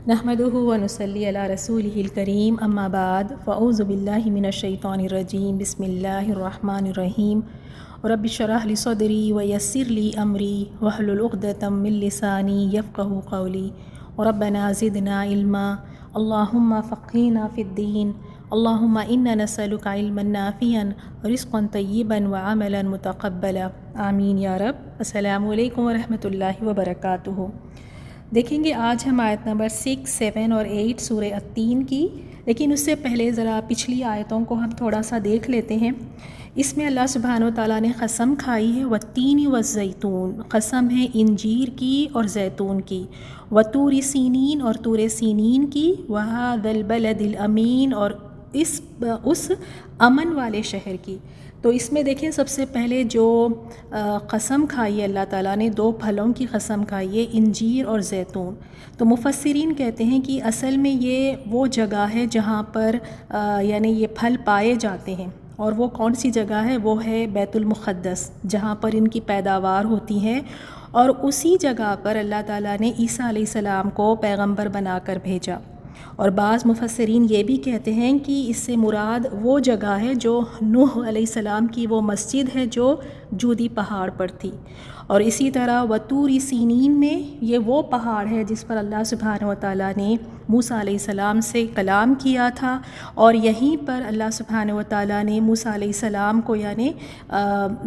نحمدہ و نصلی علی رسولہ الکریم اما بعد فاعوذ باللہ من الشیطان الرجیم بسم اللہ الرحمن الرحیم رب اشرح لی صدری ویسر لی امری واحلل عقدۃ من لسانی یفقہوا قولی ربنا زدنا علما اللہم فقہنا فی الدین اللہم انا نسألک علما نافعا رزقا طیبا وعملا متقبلا آمین یا رب۔ السلام علیکم ورحمۃ اللہ وبرکاتہ۔ دیکھیں گے آج ہم آیت نمبر 6، 7 اور 8 سورہ التین کی، لیکن اس سے پہلے ذرا پچھلی آیتوں کو ہم تھوڑا سا دیکھ لیتے ہیں۔ اس میں اللہ سبحانہ و تعالیٰ نے قسم کھائی ہے والتین والزیتون، قسم ہے انجیر کی اور زیتون کی، وطور سینین اور طور سینین کی، وہذا البلد الامین اور اس امن والے شہر کی۔ تو اس میں دیکھیں سب سے پہلے جو قسم کھائی ہے اللہ تعالیٰ نے، دو پھلوں کی قسم کھائی ہے، انجیر اور زیتون۔ تو مفسرین کہتے ہیں کہ اصل میں یہ وہ جگہ ہے جہاں پر یعنی یہ پھل پائے جاتے ہیں، اور وہ کون سی جگہ ہے؟ وہ ہے بیت المقدس، جہاں پر ان کی پیداوار ہوتی ہے، اور اسی جگہ پر اللہ تعالیٰ نے عیسیٰ علیہ السلام کو پیغمبر بنا کر بھیجا۔ اور بعض مفسرین یہ بھی کہتے ہیں کہ اس سے مراد وہ جگہ ہے جو نوح علیہ السلام کی وہ مسجد ہے جو جودی پہاڑ پر تھی، اور اسی طرح وطور سینین میں یہ وہ پہاڑ ہے جس پر اللہ سبحانہ و تعالیٰ نے موسیٰ علیہ السلام سے کلام کیا تھا، اور یہیں پر اللہ سبحانہ و تعالیٰ نے موسیٰ علیہ السلام کو یعنی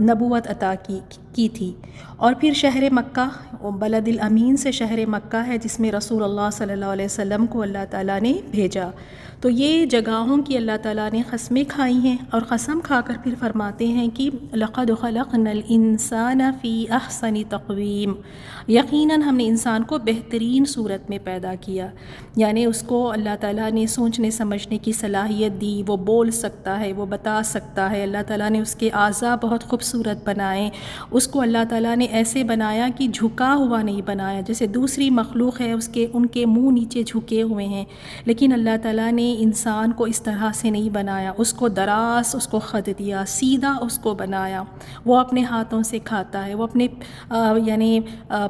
نبوت عطا کی تھی۔ اور پھر شہر مکہ، بلد الامین سے شہر مکہ ہے جس میں رسول اللہ صلی اللہ علیہ وسلم کو اللہ تعالیٰ نے بھیجا۔ تو یہ جگہوں کی اللہ تعالیٰ نے قسمیں کھائی ہیں، اور قسم کھا کر پھر فرماتے ہیں کہ لقد خلقنا الانسان فی احسن تقویم، یقیناً ہم نے انسان کو بہترین صورت میں پیدا کیا، یعنی اس کو اللہ تعالیٰ نے سوچنے سمجھنے کی صلاحیت دی، وہ بول سکتا ہے، وہ بتا سکتا ہے۔ اللہ تعالیٰ نے اس کے اعضاء بہت خوبصورت بنائے، اس کو اللہ تعالیٰ نے ایسے بنایا کہ جھکا ہوا نہیں بنایا، جیسے دوسری مخلوق ہے ان کے منہ نیچے جھکے ہوئے ہیں، لیکن اللہ تعالیٰ نے انسان کو اس طرح سے نہیں بنایا، اس کو دراز اس کو خد دیا، سیدھا اس کو بنایا۔ وہ اپنے ہاتھوں سے کھاتا ہے، وہ اپنے یعنی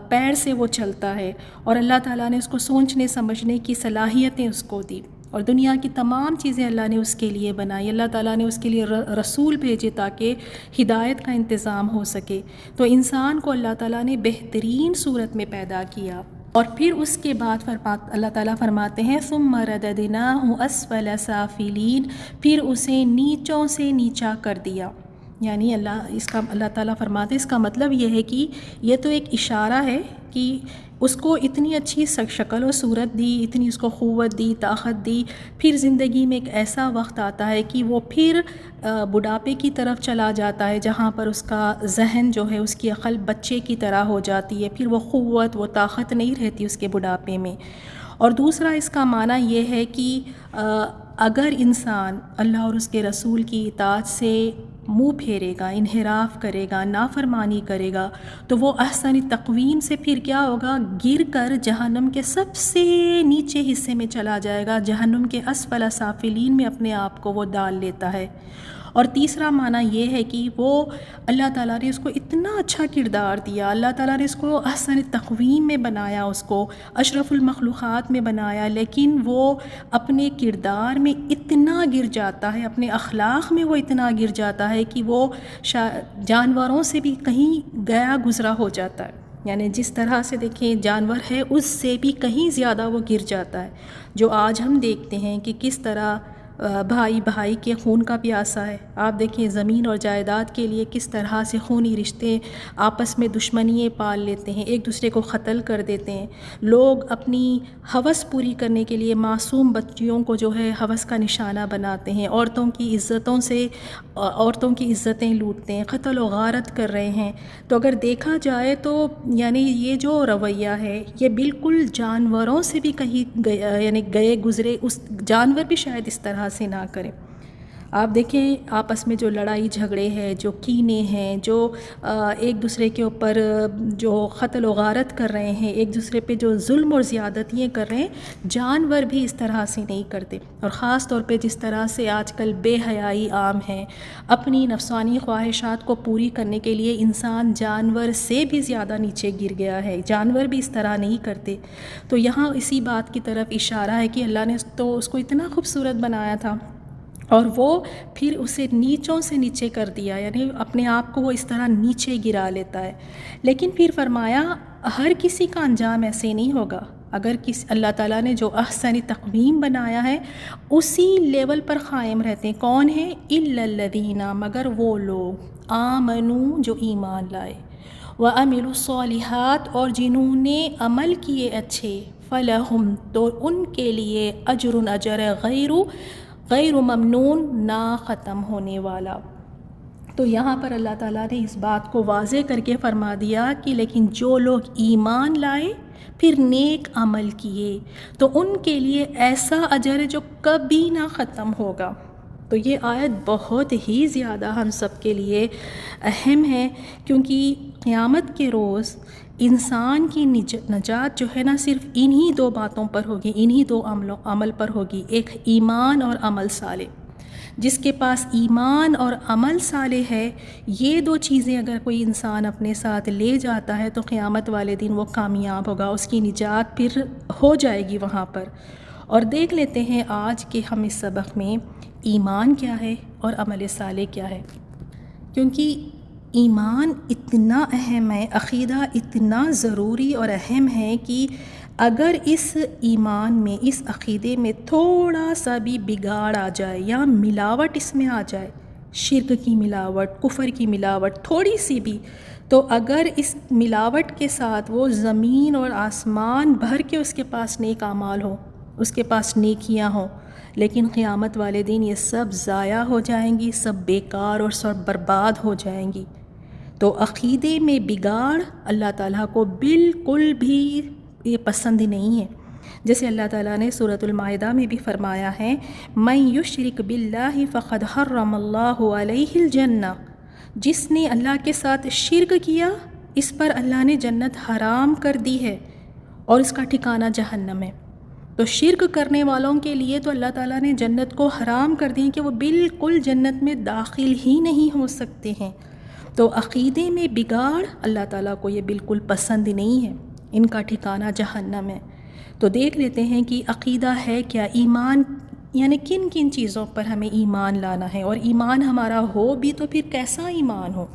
پیر سے وہ چلتا ہے، اور اللہ تعالیٰ نے اس کو سوچنے سمجھنے کی صلاحیتیں اس کو دی، اور دنیا کی تمام چیزیں اللہ نے اس کے لیے بنائی۔ اللہ تعالیٰ نے اس کے لیے رسول بھیجے تاکہ ہدایت کا انتظام ہو سکے۔ تو انسان کو اللہ تعالیٰ نے بہترین صورت میں پیدا کیا، اور پھر اس کے بعد اللہ تعالیٰ فرماتے ہیں ثم رددناہ اسفل سافلین، پھر اسے نیچوں سے نیچا کر دیا۔ یعنی اللہ تعالیٰ فرماتے ہیں اس کا مطلب یہ ہے کہ یہ تو ایک اشارہ ہے کہ اس کو اتنی اچھی شکل و صورت دی، اتنی اس کو قوت دی، طاقت دی، پھر زندگی میں ایک ایسا وقت آتا ہے کہ وہ پھر بڑھاپے کی طرف چلا جاتا ہے، جہاں پر اس کا ذہن جو ہے، اس کی عقل بچے کی طرح ہو جاتی ہے، پھر وہ قوت وہ طاقت نہیں رہتی اس کے بڑھاپے میں۔ اور دوسرا اس کا معنی یہ ہے کہ اگر انسان اللہ اور اس کے رسول کی اطاعت سے منہ پھیرے گا، انحراف کرے گا، نافرمانی کرے گا، تو وہ احسن تقویم سے پھر کیا ہوگا؟ گر کر جہنم کے سب سے نیچے حصے میں چلا جائے گا، جہنم کے اسفل سافلین میں اپنے آپ کو وہ ڈال لیتا ہے۔ اور تیسرا معنی یہ ہے کہ وہ اللہ تعالیٰ نے اس کو اتنا اچھا کردار دیا، اللہ تعالیٰ نے اس کو احسن تقویم میں بنایا، اس کو اشرف المخلوقات میں بنایا، لیکن وہ اپنے کردار میں اتنا گر جاتا ہے، اپنے اخلاق میں وہ اتنا گر جاتا ہے کہ وہ جانوروں سے بھی کہیں گیا گزرا ہو جاتا ہے۔ یعنی جس طرح سے دیکھیں جانور ہے اس سے بھی کہیں زیادہ وہ گر جاتا ہے، جو آج ہم دیکھتے ہیں کہ کس طرح بھائی بھائی کے خون کا پیاسا ہے۔ آپ دیکھیں زمین اور جائیداد کے لیے کس طرح سے خونی رشتے آپس میں دشمنیاں پال لیتے ہیں، ایک دوسرے کو قتل کر دیتے ہیں۔ لوگ اپنی ہوس پوری کرنے کے لیے معصوم بچیوں کو جو ہے ہوس کا نشانہ بناتے ہیں، عورتوں کی عزتیں لوٹتے ہیں، قتل و غارت کر رہے ہیں۔ تو اگر دیکھا جائے تو یعنی یہ جو رویہ ہے یہ بالکل جانوروں سے بھی کہیں یعنی گئے گزرے، اس جانور بھی شاید اس طرح سے نہ کرے۔ آپ دیکھیں آپس میں جو لڑائی جھگڑے ہیں، جو کینے ہیں، جو ایک دوسرے کے اوپر جو قتل و غارت کر رہے ہیں، ایک دوسرے پہ جو ظلم اور زیادتیاں کر رہے ہیں، جانور بھی اس طرح سے نہیں کرتے. اور خاص طور پہ جس طرح سے آج کل بے حیائی عام ہے، اپنی نفسانی خواہشات کو پوری کرنے کے لیے انسان جانور سے بھی زیادہ نیچے گر گیا ہے. جانور بھی اس طرح نہیں کرتے. تو یہاں اسی بات کی طرف اشارہ ہے کہ اللہ نے تو اس کو اتنا خوبصورت بنایا تھا اور وہ پھر اسے نیچوں سے نیچے کر دیا، یعنی اپنے آپ کو وہ اس طرح نیچے گرا لیتا ہے. لیکن پھر فرمایا ہر کسی کا انجام ایسے نہیں ہوگا. اگر اللہ تعالیٰ نے جو احسن تقویم بنایا ہے اسی لیول پر قائم رہتے ہیں. کون ہیں؟ الا الذین، مگر وہ لوگ آمنو جو ایمان لائے، وعملوا الصالحات اور جنہوں نے عمل کیے اچھے، فلہم تو ان کے لیے اجر غیر ممنون، نہ ختم ہونے والا. تو یہاں پر اللہ تعالیٰ نے اس بات کو واضح کر کے فرما دیا کہ لیکن جو لوگ ایمان لائے پھر نیک عمل کیے تو ان کے لیے ایسا اجر ہے جو کبھی نہ ختم ہوگا. تو یہ آیت بہت ہی زیادہ ہم سب کے لیے اہم ہے، کیونکہ قیامت کے روز انسان کی نجات جو ہے نا صرف انہی دو باتوں پر ہوگی، انہی دو عمل پر ہوگی. ایک ایمان اور عمل صالح. جس کے پاس ایمان اور عمل صالح ہے، یہ دو چیزیں اگر کوئی انسان اپنے ساتھ لے جاتا ہے تو قیامت والے دن وہ کامیاب ہوگا، اس کی نجات پھر ہو جائے گی وہاں پر. اور دیکھ لیتے ہیں آج کے ہم اس سبق میں ایمان کیا ہے اور عمل صالح کیا ہے. کیونکہ ایمان اتنا اہم ہے، عقیدہ اتنا ضروری اور اہم ہے کہ اگر اس ایمان میں، اس عقیدے میں تھوڑا سا بھی بگاڑ آ جائے یا ملاوٹ اس میں آ جائے، شرک کی ملاوٹ، کفر کی ملاوٹ تھوڑی سی بھی، تو اگر اس ملاوٹ کے ساتھ وہ زمین اور آسمان بھر کے اس کے پاس نیک اعمال ہو، اس کے پاس نیکیاں ہوں، لیکن قیامت والے دن یہ سب ضائع ہو جائیں گی، سب بیکار اور سب برباد ہو جائیں گی. تو عقیدے میں بگاڑ اللہ تعالیٰ کو بالکل بھی یہ پسند نہیں ہے. جیسے اللہ تعالیٰ نے سورۃ المائدہ میں بھی فرمایا ہے، من یشرک باللہ فقد حرم اللہ علیہ الجنہ، جس نے اللہ کے ساتھ شرک کیا اس پر اللہ نے جنت حرام کر دی ہے اور اس کا ٹھکانہ جہنم ہے. تو شرک کرنے والوں کے لیے تو اللہ تعالیٰ نے جنت کو حرام کر دی کہ وہ بالکل جنت میں داخل ہی نہیں ہو سکتے ہیں. تو عقیدے میں بگاڑ اللہ تعالیٰ کو یہ بالکل پسند نہیں ہے، ان کا ٹھکانہ جہنم ہے. تو دیکھ لیتے ہیں کہ عقیدہ ہے کیا، ایمان یعنی کن کن چیزوں پر ہمیں ایمان لانا ہے، اور ایمان ہمارا ہو بھی تو پھر کیسا ایمان ہو.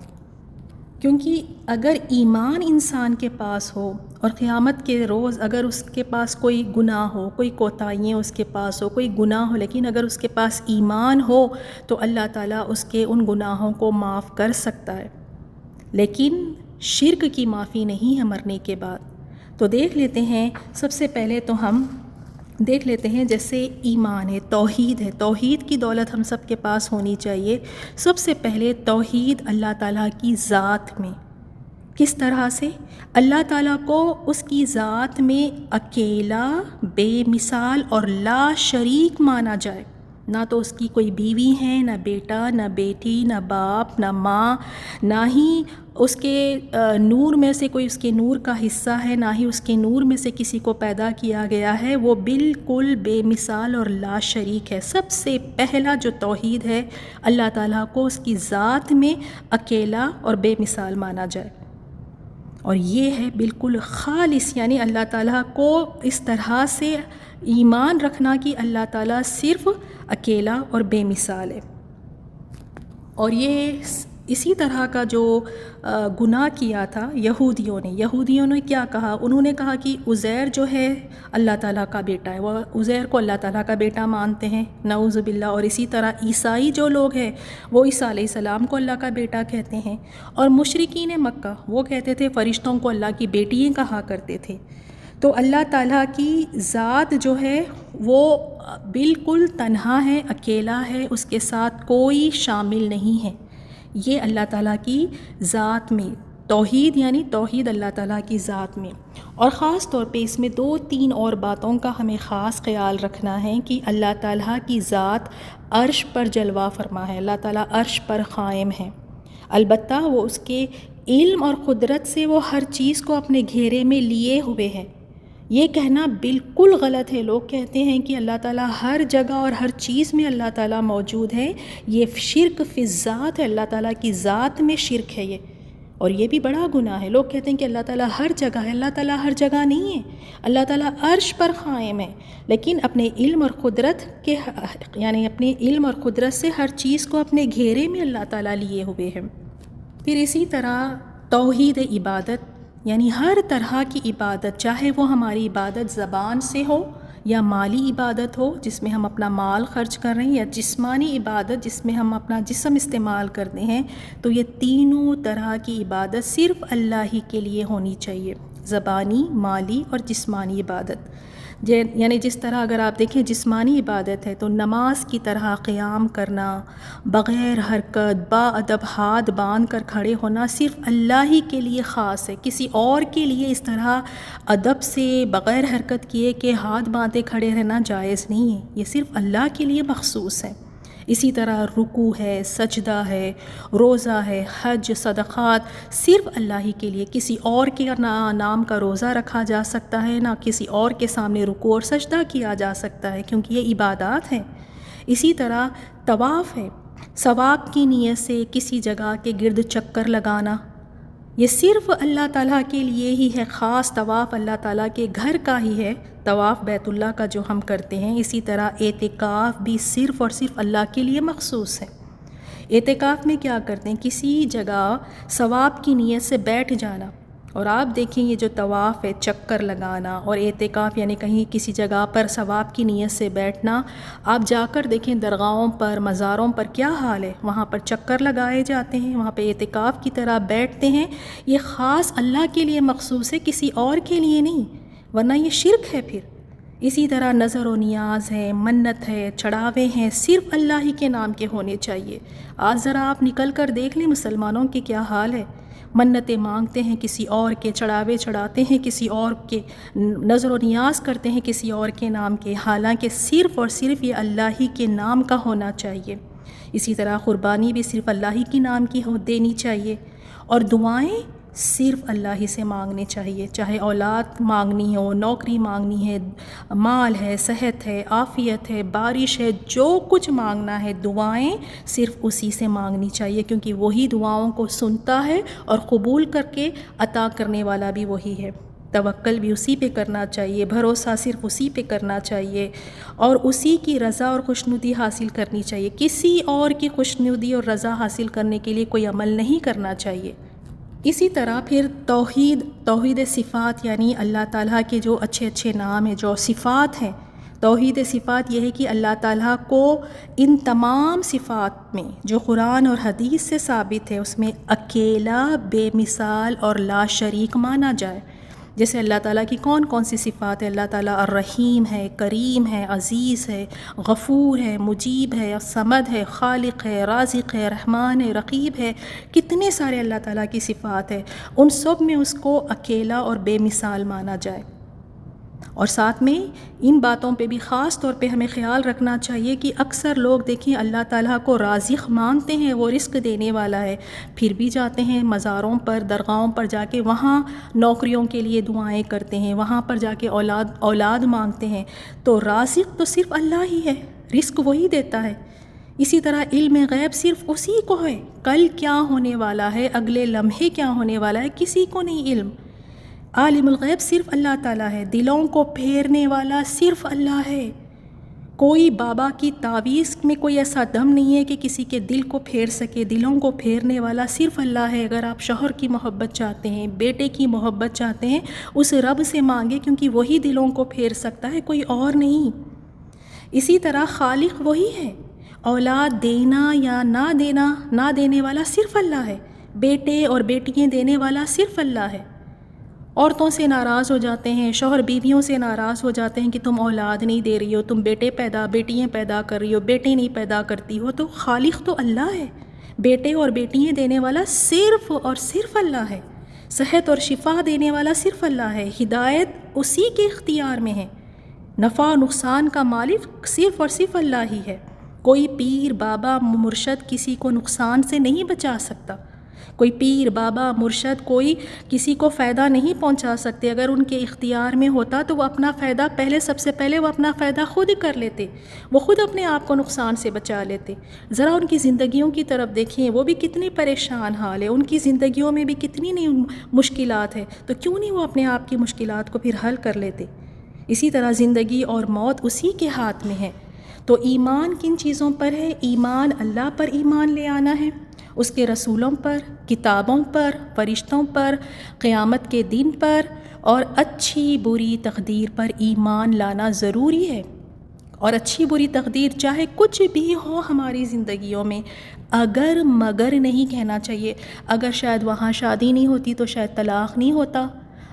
کیونکہ اگر ایمان انسان کے پاس ہو اور قیامت کے روز اگر اس کے پاس کوئی گناہ ہو، کوئی کوتاہیاں اس کے پاس ہو، کوئی گناہ ہو، لیکن اگر اس کے پاس ایمان ہو تو اللہ تعالیٰ اس کے ان گناہوں کو معاف کر سکتا ہے. لیکن شرک کی معافی نہیں ہے مرنے کے بعد. تو دیکھ لیتے ہیں، سب سے پہلے تو ہم دیکھ لیتے ہیں جیسے ایمان ہے، توحید ہے، توحید کی دولت ہم سب کے پاس ہونی چاہیے. سب سے پہلے توحید اللہ تعالیٰ کی ذات میں. کس طرح سے؟ اللہ تعالیٰ کو اس کی ذات میں اکیلا، بے مثال اور لا شریک مانا جائے. نہ تو اس کی کوئی بیوی ہے، نہ بیٹا، نہ بیٹی، نہ باپ، نہ ماں، نہ ہی اس کے نور میں سے کوئی اس کے نور کا حصہ ہے، نہ ہی اس کے نور میں سے کسی کو پیدا کیا گیا ہے. وہ بالکل بے مثال اور لا شریک ہے. سب سے پہلا جو توحید ہے، اللہ تعالیٰ کو اس کی ذات میں اکیلا اور بے مثال مانا جائے. اور یہ ہے بالکل خالص، یعنی اللہ تعالیٰ کو اس طرح سے ایمان رکھنا کہ اللہ تعالیٰ صرف اکیلا اور بے مثال ہے. اور یہ اسی طرح کا جو گناہ کیا تھا یہودیوں نے کیا کہا؟ انہوں نے کہا کہ عزیر جو ہے اللہ تعالیٰ کا بیٹا ہے، وہ عزیر کو اللہ تعالیٰ کا بیٹا مانتے ہیں، نعوذ باللہ. اور اسی طرح عیسائی جو لوگ ہیں وہ عیسیٰ علیہ السلام کو اللہ کا بیٹا کہتے ہیں. اور مشرکین مکہ وہ کہتے تھے فرشتوں کو اللہ کی بیٹیاں کہا کرتے تھے. تو اللہ تعالیٰ کی ذات جو ہے وہ بالکل تنہا ہے، اکیلا ہے، اس کے ساتھ کوئی شامل نہیں ہے. یہ اللہ تعالیٰ کی ذات میں توحید یعنی توحید اللہ تعالیٰ کی ذات میں، اور خاص طور پہ اس میں 2-3 اور باتوں کا ہمیں خاص خیال رکھنا ہے کہ اللہ تعالیٰ کی ذات عرش پر جلوہ فرما ہے، اللہ تعالیٰ عرش پر قائم ہے، البتہ وہ اس کے علم اور قدرت سے وہ ہر چیز کو اپنے گھیرے میں لیے ہوئے ہے۔ یہ کہنا بالکل غلط ہے۔ لوگ کہتے ہیں کہ اللہ تعالیٰ ہر جگہ اور ہر چیز میں اللہ تعالیٰ موجود ہے، یہ شرک فی الذات ہے، اللہ تعالیٰ کی ذات میں شرک ہے یہ، اور یہ بھی بڑا گناہ ہے۔ لوگ کہتے ہیں کہ اللہ تعالیٰ ہر جگہ ہے، اللہ تعالیٰ ہر جگہ نہیں ہے، اللہ تعالیٰ عرش پر قائم ہے، لیکن اپنے علم اور قدرت کے یعنی اپنے علم اور قدرت سے ہر چیز کو اپنے گھیرے میں اللہ تعالیٰ لیے ہوئے ہیں۔ پھر اسی طرح توحید عبادت یعنی ہر طرح کی عبادت، چاہے وہ ہماری عبادت زبان سے ہو یا مالی عبادت ہو جس میں ہم اپنا مال خرچ کر رہے ہیں، یا جسمانی عبادت جس میں ہم اپنا جسم استعمال کرتے ہیں، تو یہ تینوں طرح کی عبادت صرف اللہ ہی کے لیے ہونی چاہیے، زبانی، مالی اور جسمانی عبادت۔ یعنی جس طرح اگر آپ دیکھیں جسمانی عبادت ہے تو نماز کی طرح قیام کرنا، بغیر حرکت با ادب ہاتھ باندھ کر کھڑے ہونا صرف اللہ ہی کے لیے خاص ہے، کسی اور کے لیے اس طرح ادب سے بغیر حرکت کیے کہ ہاتھ باندھے کھڑے رہنا جائز نہیں ہے، یہ صرف اللہ کے لیے مخصوص ہے۔ اسی طرح رکوع ہے، سجدہ ہے، روزہ ہے، حج، صدقات صرف اللہ ہی کے لیے، کسی اور کے نام کا روزہ رکھا جا سکتا ہے، نہ کسی اور کے سامنے رکوع اور سجدہ کیا جا سکتا ہے، کیونکہ یہ عبادات ہیں۔ اسی طرح طواف ہے، ثواب کی نیت سے کسی جگہ کے گرد چکر لگانا، یہ صرف اللہ تعالیٰ کے لیے ہی ہے، خاص طواف اللہ تعالیٰ کے گھر کا ہی ہے، طواف بیت اللہ کا جو ہم کرتے ہیں۔ اسی طرح اعتکاف بھی صرف اور صرف اللہ کے لیے مخصوص ہے۔ اعتکاف میں کیا کرتے ہیں؟ کسی جگہ ثواب کی نیت سے بیٹھ جانا، اور آپ دیکھیں یہ جو طواف ہے، چکر لگانا، اور اعتکاف یعنی کہیں کسی جگہ پر ثواب کی نیت سے بیٹھنا، آپ جا کر دیکھیں درگاہوں پر، مزاروں پر کیا حال ہے، وہاں پر چکر لگائے جاتے ہیں، وہاں پہ اعتکاف کی طرح بیٹھتے ہیں۔ یہ خاص اللہ کے لیے مخصوص ہے، کسی اور کے لیے نہیں، ورنہ یہ شرک ہے پھر۔ اسی طرح نظر و نیاز ہے، منت ہے، چڑھاوے ہیں، صرف اللہ ہی کے نام کے ہونے چاہیے۔ آج ذرا آپ نکل کر دیکھ لیں مسلمانوں کے کیا حال ہے، منتیں مانگتے ہیں کسی اور کے، چڑھاوے چڑھاتے ہیں کسی اور کے، نظر و نیاز کرتے ہیں کسی اور کے نام کے، حالانکہ صرف اور صرف یہ اللہ ہی کے نام کا ہونا چاہیے۔ اسی طرح قربانی بھی صرف اللہ ہی کے نام کی دینی چاہیے، اور دعائیں صرف اللہ ہی سے مانگنے چاہیے، چاہے اولاد مانگنی ہو، نوکری مانگنی ہے، مال ہے، صحت ہے، عافیت ہے، بارش ہے، جو کچھ مانگنا ہے دعائیں صرف اسی سے مانگنی چاہیے، کیونکہ وہی دعاؤں کو سنتا ہے اور قبول کر کے عطا کرنے والا بھی وہی ہے۔ توکل بھی اسی پہ کرنا چاہیے، بھروسہ صرف اسی پہ کرنا چاہیے، اور اسی کی رضا اور خوشنودی حاصل کرنی چاہیے، کسی اور کی خوشنودی اور رضا حاصل کرنے کے لیے کوئی عمل نہیں کرنا چاہیے۔ اسی طرح پھر توحید صفات یعنی اللہ تعالیٰ کے جو اچھے اچھے نام ہیں، جو صفات ہیں، توحید صفات یہ ہے کہ اللہ تعالیٰ کو ان تمام صفات میں جو قرآن اور حدیث سے ثابت ہے اس میں اکیلا، بے مثال اور لا شریک مانا جائے۔ جیسے اللہ تعالیٰ کی کون کون سی صفات ہے؟ اللہ تعالیٰ الرحیم ہے، کریم ہے، عزیز ہے، غفور ہے، مجیب ہے، الصمد ہے، خالق ہے، رازق ہے، رحمان ہے، رقیب ہے، کتنے سارے اللہ تعالیٰ کی صفات ہے، ان سب میں اس کو اکیلا اور بے مثال مانا جائے۔ اور ساتھ میں ان باتوں پہ بھی خاص طور پہ ہمیں خیال رکھنا چاہیے کہ اکثر لوگ دیکھیں اللہ تعالیٰ کو رازق مانتے ہیں، وہ رزق دینے والا ہے، پھر بھی جاتے ہیں مزاروں پر، درگاہوں پر جا کے وہاں نوکریوں کے لیے دعائیں کرتے ہیں، وہاں پر جا کے اولاد مانگتے ہیں۔ تو رازق تو صرف اللہ ہی ہے، رزق وہی دیتا ہے۔ اسی طرح علم غیب صرف اسی کو ہے، کل کیا ہونے والا ہے، اگلے لمحے کیا ہونے والا ہے، کسی کو نہیں علم۔ عالم الغیب صرف اللہ تعالیٰ ہے، دلوں کو پھیرنے والا صرف اللہ ہے۔ کوئی بابا کی تعویذ میں کوئی ایسا دم نہیں ہے کہ کسی کے دل کو پھیر سکے، دلوں کو پھیرنے والا صرف اللہ ہے۔ اگر آپ شوہر کی محبت چاہتے ہیں، بیٹے کی محبت چاہتے ہیں، اس رب سے مانگے، کیونکہ وہی دلوں کو پھیر سکتا ہے، کوئی اور نہیں۔ اسی طرح خالق وہی ہے، اولاد دینا یا نہ دینے والا صرف اللہ ہے، بیٹے اور بیٹیاں دینے والا صرف اللہ ہے۔ عورتوں سے ناراض ہو جاتے ہیں، شوہر بیویوں سے ناراض ہو جاتے ہیں کہ تم اولاد نہیں دے رہی ہو، تم بیٹیاں پیدا کر رہی ہو، بیٹے نہیں پیدا کرتی ہو، تو خالق تو اللہ ہے، بیٹے اور بیٹیاں دینے والا صرف اور صرف اللہ ہے۔ صحت اور شفا دینے والا صرف اللہ ہے، ہدایت اسی کے اختیار میں ہے، نفع و نقصان کا مالک صرف اور صرف اللہ ہی ہے۔ کوئی پیر بابا مرشد کسی کو نقصان سے نہیں بچا سکتا، کوئی پیر بابا مرشد کوئی کسی کو فائدہ نہیں پہنچا سکتے۔ اگر ان کے اختیار میں ہوتا تو وہ اپنا فائدہ سب سے پہلے وہ اپنا فائدہ خود کر لیتے، وہ خود اپنے آپ کو نقصان سے بچا لیتے۔ ذرا ان کی زندگیوں کی طرف دیکھیں، وہ بھی کتنے پریشان حال ہے، ان کی زندگیوں میں بھی کتنی نہیں مشکلات ہے، تو کیوں نہیں وہ اپنے آپ کی مشکلات کو پھر حل کر لیتے؟ اسی طرح زندگی اور موت اسی کے ہاتھ میں ہے۔ تو ایمان کن چیزوں پر ہے؟ ایمان اللہ پر ایمان لے آنا ہے، اس کے رسولوں پر، کتابوں پر، فرشتوں پر، قیامت کے دن پر اور اچھی بری تقدیر پر ایمان لانا ضروری ہے۔ اور اچھی بری تقدیر چاہے کچھ بھی ہو ہماری زندگیوں میں، اگر مگر نہیں کہنا چاہیے۔ اگر شاید وہاں شادی نہیں ہوتی تو شاید طلاق نہیں ہوتا،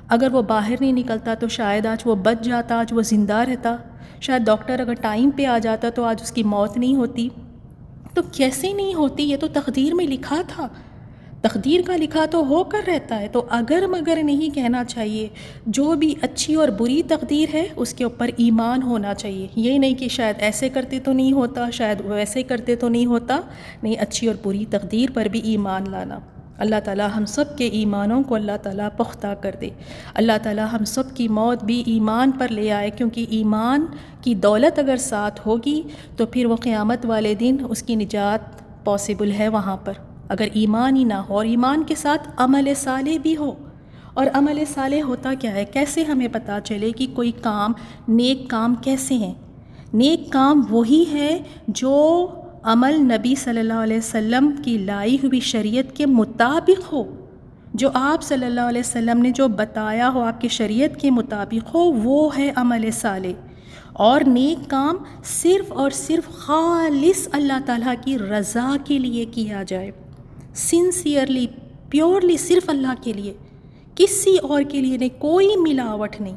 اگر وہ باہر نہیں نکلتا تو شاید آج وہ بچ جاتا، آج وہ زندہ رہتا، شاید ڈاکٹر اگر ٹائم پہ آ جاتا تو آج اس کی موت نہیں ہوتی۔ تو کیسے نہیں ہوتی؟ یہ تو تقدیر میں لکھا تھا، تقدیر کا لکھا تو ہو کر رہتا ہے۔ تو اگر مگر نہیں کہنا چاہیے، جو بھی اچھی اور بری تقدیر ہے اس کے اوپر ایمان ہونا چاہیے۔ یہ نہیں کہ شاید ایسے کرتے تو نہیں ہوتا، شاید ویسے کرتے تو نہیں ہوتا، نہیں، اچھی اور بری تقدیر پر بھی ایمان لانا۔ اللہ تعالیٰ ہم سب کے ایمانوں کو اللہ تعالیٰ پختہ کر دے۔ اللہ تعالیٰ ہم سب کی موت بھی ایمان پر لے آئے، کیونکہ ایمان کی دولت اگر ساتھ ہوگی تو پھر وہ قیامت والے دن اس کی نجات پاسبل ہے وہاں پر۔ اگر ایمان ہی نہ ہو اور ایمان کے ساتھ عمل صالح بھی ہو، اور عمل صالح ہوتا کیا ہے؟ کیسے ہمیں پتہ چلے کہ کوئی کام، نیک کام کیسے ہیں؟ نیک کام وہی ہے جو عمل نبی صلی اللہ علیہ وسلم کی لائی ہوئی شریعت کے مطابق ہو، جو آپ صلی اللہ علیہ وسلم نے جو بتایا ہو آپ کی شریعت کے مطابق ہو، وہ ہے عمل صالح۔ اور نیک کام صرف اور صرف خالص اللہ تعالیٰ کی رضا کے لیے کیا جائے، سنسیئرلی، پیورلی، صرف اللہ کے لیے، کسی اور کے لیے نہیں، کوئی ملاوٹ نہیں۔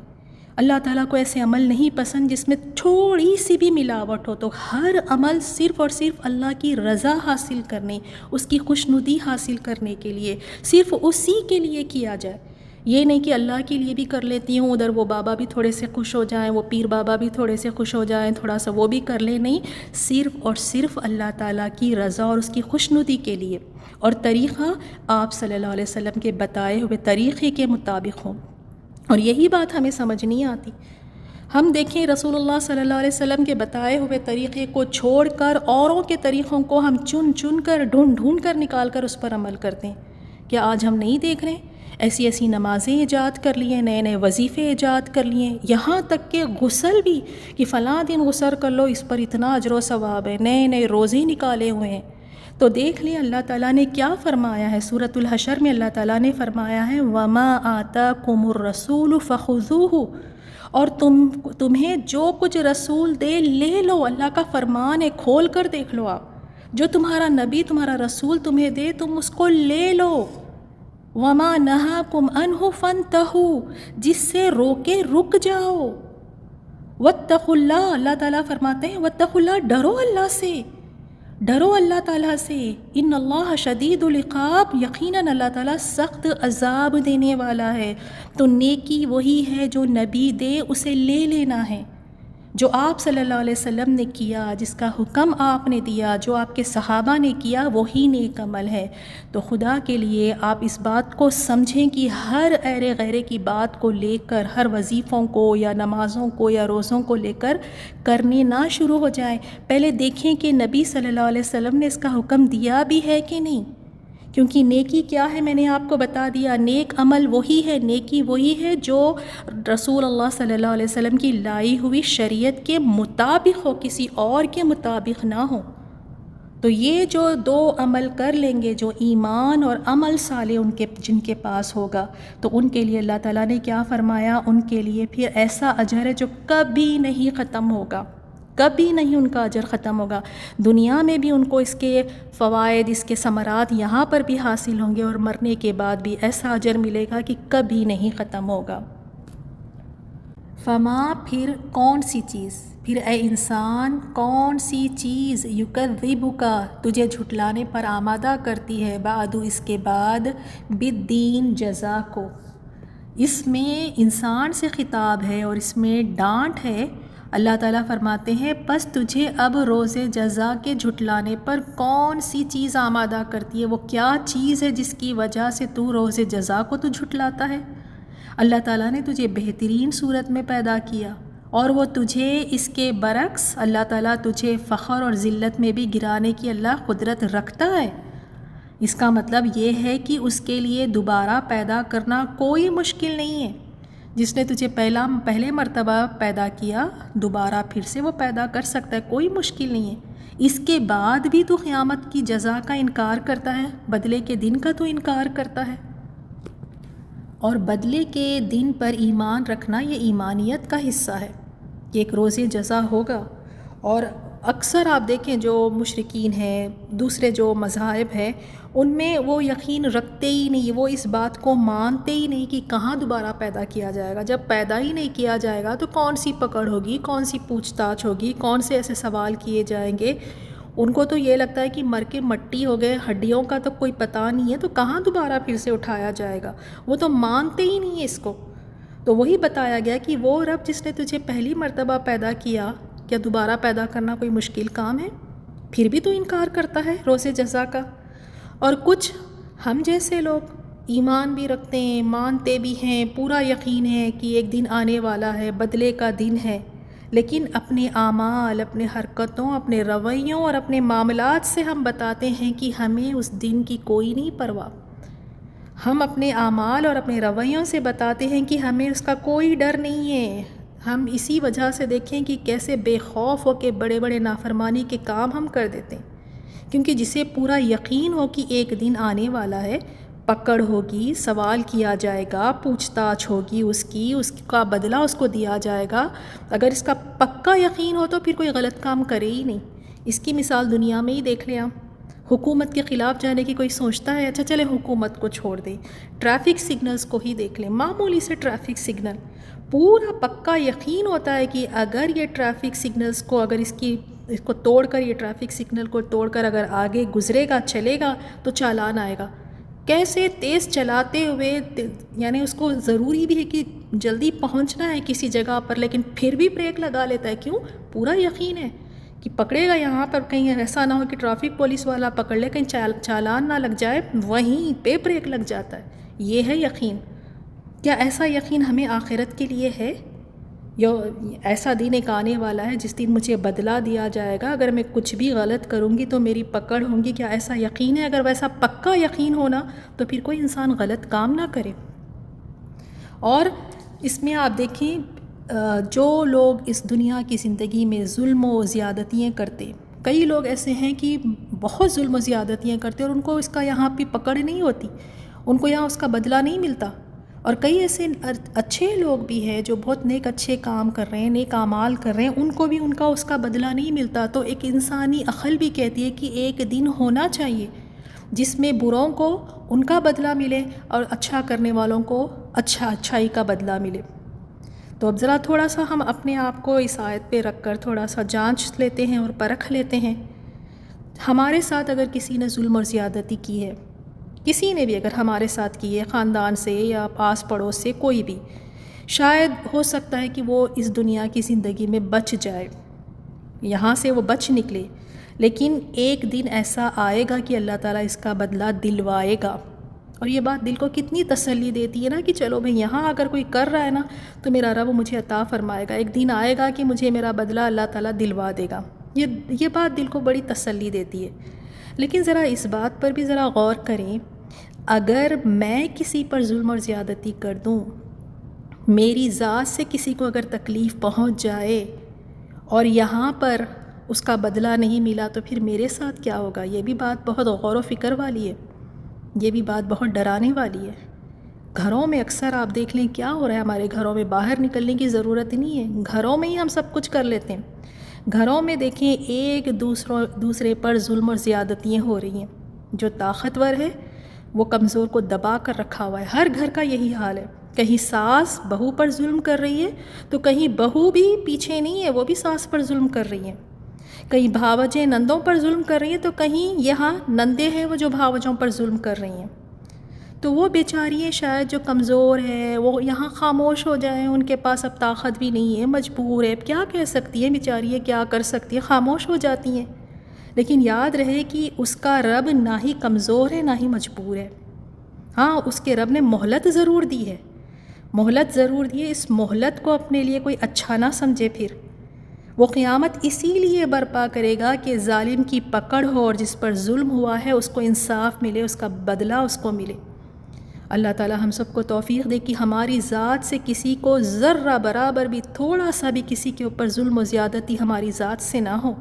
اللہ تعالیٰ کو ایسے عمل نہیں پسند جس میں تھوڑی سی بھی ملاوٹ ہو۔ تو ہر عمل صرف اور صرف اللہ کی رضا حاصل کرنے، اس کی خوشنودی حاصل کرنے کے لیے، صرف اسی کے لیے کیا جائے۔ یہ نہیں کہ اللہ کے لیے بھی کر لیتی ہوں، ادھر وہ بابا بھی تھوڑے سے خوش ہو جائیں، وہ پیر بابا بھی تھوڑے سے خوش ہو جائیں، تھوڑا سا وہ بھی کر لیں، نہیں، صرف اور صرف اللہ تعالیٰ کی رضا اور اس کی خوشنودی کے لیے، اور طریقہ آپ صلی اللہ علیہ وسلم کے بتائے ہوئے طریقے کے مطابق ہوں۔ اور یہی بات ہمیں سمجھ نہیں آتی۔ ہم دیکھیں رسول اللہ صلی اللہ علیہ وسلم کے بتائے ہوئے طریقے کو چھوڑ کر اوروں کے طریقوں کو ہم چن کر ڈھونڈ کر نکال کر اس پر عمل کرتے ہیں۔ کیا آج ہم نہیں دیکھ رہے ایسی ایسی نمازیں ایجاد کر لی ہیں، نئے نئے وظیفے ایجاد کر لیے ہیں، یہاں تک کہ غسل بھی، کہ فلاں دن غسل کر لو، اس پر اتنا اجر و ثواب ہے، نئے نئے روزے نکالے ہوئے ہیں۔ تو دیکھ لیں اللہ تعالیٰ نے کیا فرمایا ہے۔ سورۃ الحشر میں اللہ تعالیٰ نے فرمایا ہے وَمَا آتَاكُمُ الرَّسُولُ فَخُذُوهُ، اور تمہیں جو کچھ رسول دے لے لو۔ اللہ کا فرمان ہے، کھول کر دیکھ لو آپ، جو تمہارا نبی، تمہارا رسول تمہیں دے تم اس کو لے لو۔ وَمَا نَهَاكُمْ عَنْهُ فَانْتَهُوا، جس سے روکے رک جاؤ۔ وَاتَّقُوا اللَّهَ، اللہ تعالیٰ فرماتے ہیں وَاتَّقُوا اللَّهَ، ڈرو اللہ سے، ڈرو اللہ تعالیٰ سے۔ ان اللہ شدید العقاب، یقیناً اللہ تعالیٰ سخت عذاب دینے والا ہے۔ تو نیکی وہی ہے جو نبی دے اسے لے لینا ہے، جو آپ صلی اللہ علیہ وسلم نے کیا، جس کا حکم آپ نے دیا، جو آپ کے صحابہ نے کیا، وہی نیک عمل ہے۔ تو خدا کے لیے آپ اس بات کو سمجھیں کہ ہر ایرے غیرے کی بات کو لے کر، ہر وظیفوں کو یا نمازوں کو یا روزوں کو لے کر کرنے نہ شروع ہو جائیں۔ پہلے دیکھیں کہ نبی صلی اللہ علیہ وسلم نے اس کا حکم دیا بھی ہے کہ نہیں، کیونکہ نیکی کیا ہے میں نے آپ کو بتا دیا۔ نیک عمل وہی ہے، نیکی وہی ہے جو رسول اللہ صلی اللہ علیہ وسلم کی لائی ہوئی شریعت کے مطابق ہو، کسی اور کے مطابق نہ ہو۔ تو یہ جو دو عمل کر لیں گے، جو ایمان اور عمل صالح جن کے پاس ہوگا، تو ان کے لیے اللہ تعالیٰ نے کیا فرمایا، ان کے لیے پھر ایسا اجر ہے جو کبھی نہیں ختم ہوگا، کبھی نہیں ان کا اجر ختم ہوگا۔ دنیا میں بھی ان کو اس کے فوائد، اس کے ثمرات یہاں پر بھی حاصل ہوں گے، اور مرنے کے بعد بھی ایسا اجر ملے گا کہ کبھی نہیں ختم ہوگا۔ فما، پھر کون سی چیز، پھر اے انسان کون سی چیز یکذبک تجھے جھٹلانے پر آمادہ کرتی ہے، بعد اس کے بعد، بالدین جزا کو۔ اس میں انسان سے خطاب ہے اور اس میں ڈانٹ ہے۔ اللہ تعالیٰ فرماتے ہیں پس تجھے اب روز جزا کے جھٹلانے پر کون سی چیز آمادہ کرتی ہے، وہ کیا چیز ہے جس کی وجہ سے تو روز جزا کو تو جھٹلاتا ہے؟ اللہ تعالیٰ نے تجھے بہترین صورت میں پیدا کیا اور وہ تجھے اس کے برعکس اللہ تعالیٰ تجھے فخر اور ذلت میں بھی گرانے کی اللہ قدرت رکھتا ہے۔ اس کا مطلب یہ ہے کہ اس کے لیے دوبارہ پیدا کرنا کوئی مشکل نہیں ہے۔ جس نے تجھے پہلے مرتبہ پیدا کیا دوبارہ پھر سے وہ پیدا کر سکتا ہے، کوئی مشکل نہیں ہے۔ اس کے بعد بھی تو قیامت کی جزا کا انکار کرتا ہے، بدلے کے دن کا تو انکار کرتا ہے۔ اور بدلے کے دن پر ایمان رکھنا یہ ایمانیت کا حصہ ہے کہ ایک روز جزا ہوگا۔ اور اکثر آپ دیکھیں جو مشرکین ہیں، دوسرے جو مذاہب ہیں، ان میں وہ یقین رکھتے ہی نہیں، وہ اس بات کو مانتے ہی نہیں کہ کہاں دوبارہ پیدا کیا جائے گا۔ جب پیدا ہی نہیں کیا جائے گا تو کون سی پکڑ ہوگی، کون سی پوچھ تاچھ ہوگی، کون سے ایسے سوال کیے جائیں گے۔ ان کو تو یہ لگتا ہے کہ مر کے مٹی ہو گئے، ہڈیوں کا تو کوئی پتہ نہیں ہے، تو کہاں دوبارہ پھر سے اٹھایا جائے گا۔ وہ تو مانتے ہی نہیں ہیں اس کو۔ تو وہی بتایا گیا کہ وہ رب جس نے تجھے پہلی مرتبہ پیدا کیا، کیا دوبارہ پیدا کرنا کوئی مشکل کام ہے؟ پھر بھی تو انکار کرتا ہے روز جزا کا۔ اور کچھ ہم جیسے لوگ ایمان بھی رکھتے ہیں، مانتے بھی ہیں، پورا یقین ہے کہ ایک دن آنے والا ہے، بدلے کا دن ہے، لیکن اپنے اعمال، اپنے حرکتوں، اپنے رویوں اور اپنے معاملات سے ہم بتاتے ہیں کہ ہمیں اس دن کی کوئی نہیں پرواہ۔ ہم اپنے اعمال اور اپنے رویوں سے بتاتے ہیں کہ ہمیں اس کا کوئی ڈر نہیں ہے۔ ہم اسی وجہ سے دیکھیں کہ کیسے بے خوف ہو کے بڑے بڑے نافرمانی کے کام ہم کر دیتے ہیں، کیونکہ جسے پورا یقین ہو کہ ایک دن آنے والا ہے، پکڑ ہوگی، سوال کیا جائے گا، پوچھ تاچھ ہوگی اس کا بدلہ اس کو دیا جائے گا۔ اگر اس کا پکا یقین ہو تو پھر کوئی غلط کام کرے ہی نہیں۔ اس کی مثال دنیا میں ہی دیکھ لیں آپ۔ حکومت کے خلاف جانے کی کوئی سوچتا ہے؟ اچھا چلے حکومت کو چھوڑ دیں، ٹریفک سگنلز کو ہی دیکھ لیں، معمولی سے ٹریفک سگنل، پورا پکا یقین ہوتا ہے کہ اگر یہ ٹریفک سگنلز کو اس کو توڑ کر، یہ ٹریفک سگنل کو توڑ کر اگر آگے گزرے گا، چلے گا تو چالان آئے گا۔ کیسے تیز چلاتے ہوئے، یعنی اس کو ضروری بھی ہے کہ جلدی پہنچنا ہے کسی جگہ پر، لیکن پھر بھی بریک لگا لیتا ہے۔ کیوں؟ پورا یقین ہے کہ پکڑے گا یہاں پر، کہیں ایسا نہ ہو کہ ٹریفک پولیس والا پکڑ لے، کہیں چالان نہ لگ جائے، وہیں پہ بریک لگ جاتا ہے۔ یہ ہے یقین۔ کیا ایسا یقین ہمیں آخرت کے لیے ہے؟ یا ایسا دن ایک آنے والا ہے جس دن مجھے بدلہ دیا جائے گا، اگر میں کچھ بھی غلط کروں گی تو میری پکڑ ہوں گی، کیا ایسا یقین ہے؟ اگر ویسا پکا یقین ہونا تو پھر کوئی انسان غلط کام نہ کرے۔ اور اس میں آپ دیکھیں جو لوگ اس دنیا کی زندگی میں ظلم و زیادتیاں کرتے، کئی لوگ ایسے ہیں کہ بہت ظلم و زیادتیاں کرتے اور ان کو اس کا یہاں پہ پکڑ نہیں ہوتی، ان کو یہاں اس کا بدلہ نہیں ملتا۔ اور کئی ایسے اچھے لوگ بھی ہیں جو بہت نیک اچھے کام کر رہے ہیں، نیک اعمال کر رہے ہیں، ان کو بھی ان کا اس کا بدلہ نہیں ملتا۔ تو ایک انسانی عقل بھی کہتی ہے کہ ایک دن ہونا چاہیے جس میں بروں کو ان کا بدلہ ملے اور اچھا کرنے والوں کو اچھائی کا بدلہ ملے۔ تو اب ذرا تھوڑا سا ہم اپنے آپ کو اس آیت پہ رکھ کر تھوڑا سا جانچ لیتے ہیں اور پرکھ لیتے ہیں۔ ہمارے ساتھ اگر کسی نے ظلم اور زیادتی کی ہے، کسی نے بھی اگر ہمارے ساتھ کی ہے، خاندان سے یا پاس پڑوس سے کوئی بھی، شاید ہو سکتا ہے کہ وہ اس دنیا کی زندگی میں بچ جائے، یہاں سے وہ بچ نکلے، لیکن ایک دن ایسا آئے گا کہ اللہ تعالیٰ اس کا بدلہ دلوائے گا۔ اور یہ بات دل کو کتنی تسلی دیتی ہے نا کہ چلو بھئی یہاں اگر کوئی کر رہا ہے نا تو میرا رب مجھے عطا فرمائے گا، ایک دن آئے گا کہ مجھے میرا بدلہ اللہ تعالیٰ دلوا دے گا۔ یہ بات دل کو بڑی تسلی دیتی ہے۔ لیکن ذرا اس بات پر بھی ذرا غور کریں، اگر میں کسی پر ظلم اور زیادتی کر دوں، میری ذات سے کسی کو اگر تکلیف پہنچ جائے اور یہاں پر اس کا بدلہ نہیں ملا تو پھر میرے ساتھ کیا ہوگا؟ یہ بھی بات بہت غور و فکر والی ہے، یہ بھی بات بہت ڈرانے والی ہے۔ گھروں میں اکثر آپ دیکھ لیں کیا ہو رہا ہے، ہمارے گھروں میں باہر نکلنے کی ضرورت نہیں ہے، گھروں میں ہی ہم سب کچھ کر لیتے ہیں۔ گھروں میں دیکھیں ایک دوسرے پر ظلم اور زیادتیاں ہو رہی ہیں، جو طاقتور ہے وہ کمزور کو دبا کر رکھا ہوا ہے، ہر گھر کا یہی حال ہے۔ کہیں ساس بہو پر ظلم کر رہی ہے تو کہیں بہو بھی پیچھے نہیں ہے، وہ بھی ساس پر ظلم کر رہی ہیں، کہیں بھاوجیں نندوں پر ظلم کر رہی ہیں تو کہیں یہاں نندے ہیں وہ جو بھاوجوں پر ظلم کر رہی ہیں۔ تو وہ بیچاریاں شاید جو کمزور ہے وہ یہاں خاموش ہو جائیں، ان کے پاس اب طاقت بھی نہیں ہے، مجبور ہے، کیا کہہ سکتی ہیں بیچاریاں، کیا کر سکتی ہیں، خاموش ہو جاتی ہیں۔ لیکن یاد رہے کہ اس کا رب نہ ہی کمزور ہے نہ ہی مجبور ہے، ہاں اس کے رب نے مہلت ضرور دی ہے، مہلت ضرور دی ہے، اس مہلت کو اپنے لیے کوئی اچھا نہ سمجھے، پھر وہ قیامت اسی لیے برپا کرے گا کہ ظالم کی پکڑ ہو اور جس پر ظلم ہوا ہے اس کو انصاف ملے، اس کا بدلہ اس کو ملے۔ اللہ تعالی ہم سب کو توفیق دے کہ ہماری ذات سے کسی کو ذرہ برابر بھی تھوڑا سا بھی کسی کے اوپر ظلم و زیادتی ہماری ذات سے نہ ہو،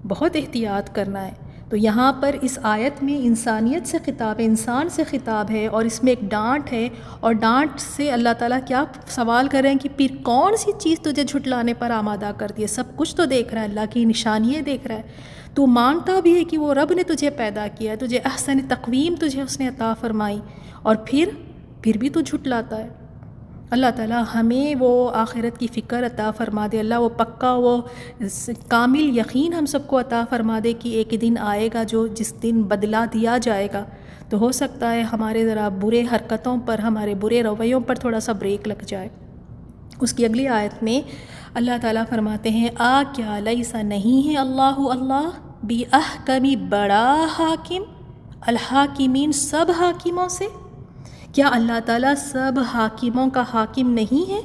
بہت احتیاط کرنا ہے۔ تو یہاں پر اس آیت میں انسانیت سے خطاب ہے، انسان سے خطاب ہے، اور اس میں ایک ڈانٹ ہے، اور ڈانٹ سے اللہ تعالیٰ کیا سوال کر رہے ہیں کہ پھر کون سی چیز تجھے جھٹلانے پر آمادہ کرتی ہے؟ سب کچھ تو دیکھ رہا ہے، اللہ کی نشانیاں دیکھ رہا ہے، تو مانتا بھی ہے کہ وہ رب نے تجھے پیدا کیا ہے، تجھے احسن تقویم تجھے اس نے عطا فرمائی، اور پھر بھی تو جھٹلاتا ہے۔ اللہ تعالیٰ ہمیں وہ آخرت کی فکر عطا فرما دے، اللہ وہ پکا وہ کامل یقین ہم سب کو عطا فرما دے کہ ایک دن آئے گا جس دن بدلہ دیا جائے گا۔ تو ہو سکتا ہے ہمارے ذرا برے حرکتوں پر، ہمارے برے رویوں پر تھوڑا سا بریک لگ جائے۔ اس کی اگلی آیت میں اللہ تعالیٰ فرماتے ہیں کیا لیسا نہیں ہے اللہ بی احکمی بڑا حاکم الحاکمین، سب حاکموں سے؟ کیا اللہ تعالیٰ سب حاکموں کا حاکم نہیں ہے؟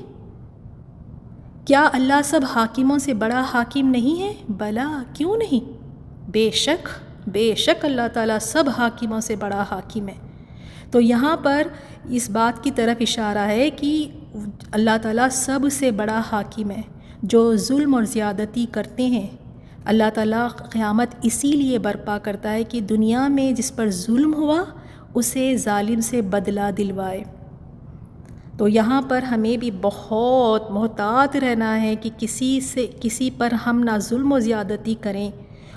کیا اللہ سب حاکموں سے بڑا حاکم نہیں ہے؟ بلا، کیوں نہیں، بے شک اللہ تعالیٰ سب حاکموں سے بڑا حاکم ہے۔ تو یہاں پر اس بات کی طرف اشارہ ہے کہ اللہ تعالیٰ سب سے بڑا حاکم ہے۔ جو ظلم اور زیادتی کرتے ہیں اللہ تعالیٰ قیامت اسی لیے برپا کرتا ہے کہ دنیا میں جس پر ظلم ہوا اسے ظالم سے بدلہ دلوائے۔ تو یہاں پر ہمیں بھی بہت محتاط رہنا ہے کہ کسی پر ہم نہ ظلم و زیادتی کریں،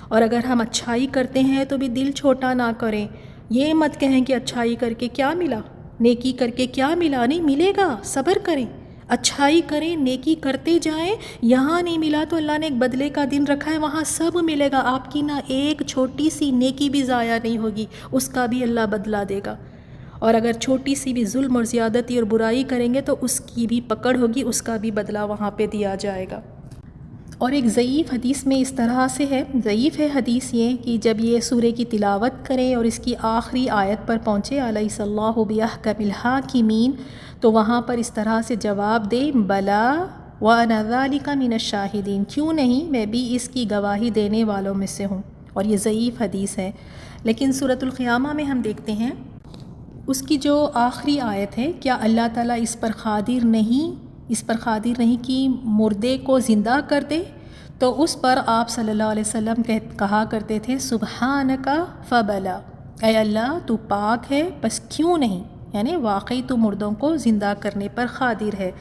اور اگر ہم اچھائی کرتے ہیں تو بھی دل چھوٹا نہ کریں، یہ مت کہیں کہ اچھائی کر کے کیا ملا، نیکی کر کے کیا ملا، نہیں ملے گا، صبر کریں، اچھائی کریں، نیکی کرتے جائیں، یہاں نہیں ملا تو اللہ نے ایک بدلے کا دن رکھا ہے، وہاں سب ملے گا، آپ کی نہ ایک چھوٹی سی نیکی بھی ضائع نہیں ہوگی، اس کا بھی اللہ بدلہ دے گا۔ اور اگر چھوٹی سی بھی ظلم اور زیادتی اور برائی کریں گے تو اس کی بھی پکڑ ہوگی، اس کا بھی بدلہ وہاں پہ دیا جائے گا۔ اور ایک ضعیف حدیث میں اس طرح سے ہے، ضعیف ہے حدیث یہ کہ جب یہ سورہ کی تلاوت کریں اور اس کی آخری آیت پر پہنچے الیس اللہ باحکم الحاکمین، تو وہاں پر اس طرح سے جواب دے بلا وانا ذلک من الشاہدین، کیوں نہیں، میں بھی اس کی گواہی دینے والوں میں سے ہوں۔ اور یہ ضعیف حدیث ہے، لیکن سورۃ القیامہ میں ہم دیکھتے ہیں اس کی جو آخری آیت ہے، کیا اللہ تعالیٰ اس پر قادر نہیں کہ مردے کو زندہ کر دے؟ تو اس پر آپ صلی اللہ علیہ وسلم کہا کرتے تھے سبحانک فبلا، اے اللہ تو پاک ہے بس کیوں نہیں، یعنی واقعی تو مردوں کو زندہ کرنے پر قادر ہے۔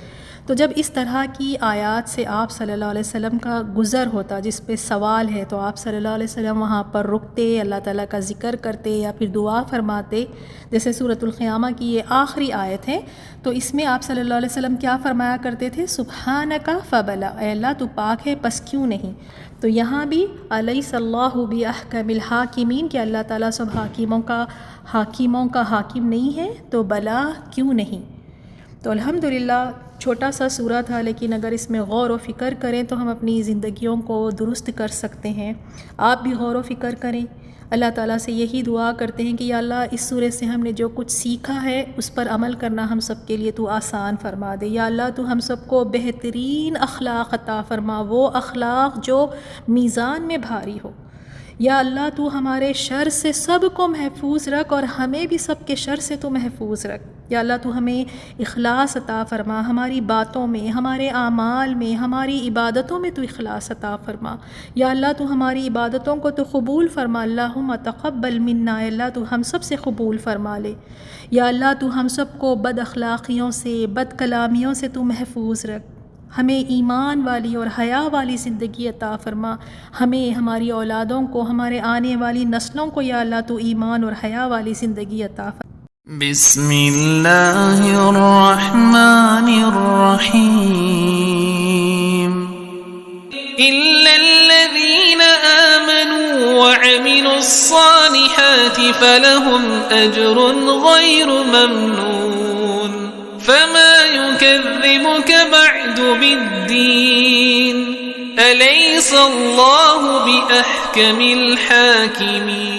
تو جب اس طرح کی آیات سے آپ صلی اللہ علیہ وسلم کا گزر ہوتا جس پہ سوال ہے تو آپ صلی اللہ علیہ وسلم وہاں پر رکتے، اللہ تعالیٰ کا ذکر کرتے یا پھر دعا فرماتے، جیسے سورۃ القیامہ کی یہ آخری آیت ہے، تو اس میں آپ صلی اللہ علیہ وسلم کیا فرمایا کرتے تھے، سبحانک فبلا، اے اللہ تو پاک ہے بس کیوں نہیں۔ تو یہاں بھی الیس اللہ باحکم الحاکمین کہ اللہ تعالیٰ سب حاکموں کا حاکم نہیں ہے، تو بلا، کیوں نہیں۔ تو الحمدللہ چھوٹا سا سورہ تھا، لیکن اگر اس میں غور و فکر کریں تو ہم اپنی زندگیوں کو درست کر سکتے ہیں۔ آپ بھی غور و فکر کریں، اللہ تعالیٰ سے یہی دعا کرتے ہیں کہ یا اللہ اس سورہ سے ہم نے جو کچھ سیکھا ہے اس پر عمل کرنا ہم سب کے لیے تو آسان فرما دے، یا اللہ تو ہم سب کو بہترین اخلاق عطا فرما، وہ اخلاق جو میزان میں بھاری ہو، یا اللہ تو ہمارے شر سے سب کو محفوظ رکھ اور ہمیں بھی سب کے شر سے تو محفوظ رکھ، یا اللہ تو ہمیں اخلاص عطا فرما، ہماری باتوں میں، ہمارے اعمال میں، ہماری عبادتوں میں تو اخلاص عطا فرما، یا اللہ تو ہماری عبادتوں کو تو قبول فرما، اللہم تقبل منا، اللہ تو ہم سب سے قبول فرما لے، یا اللہ تو ہم سب کو بد اخلاقیوں سے، بد کلامیوں سے تو محفوظ رکھ، ہمیں ایمان والی اور حیا والی زندگی عطا فرما، ہمیں، ہماری اولادوں کو، ہمارے آنے والی نسلوں کو یا اللہ تو ایمان اور حیا والی زندگی عطا فرما۔ بسم اللہ الرحمن الرحیم إلا الذين آمنوا وعملوا الصالحات فلهم أجر غير ممنون فما يكذبك بعد بالدين أليس الله بأحكم الحاكمين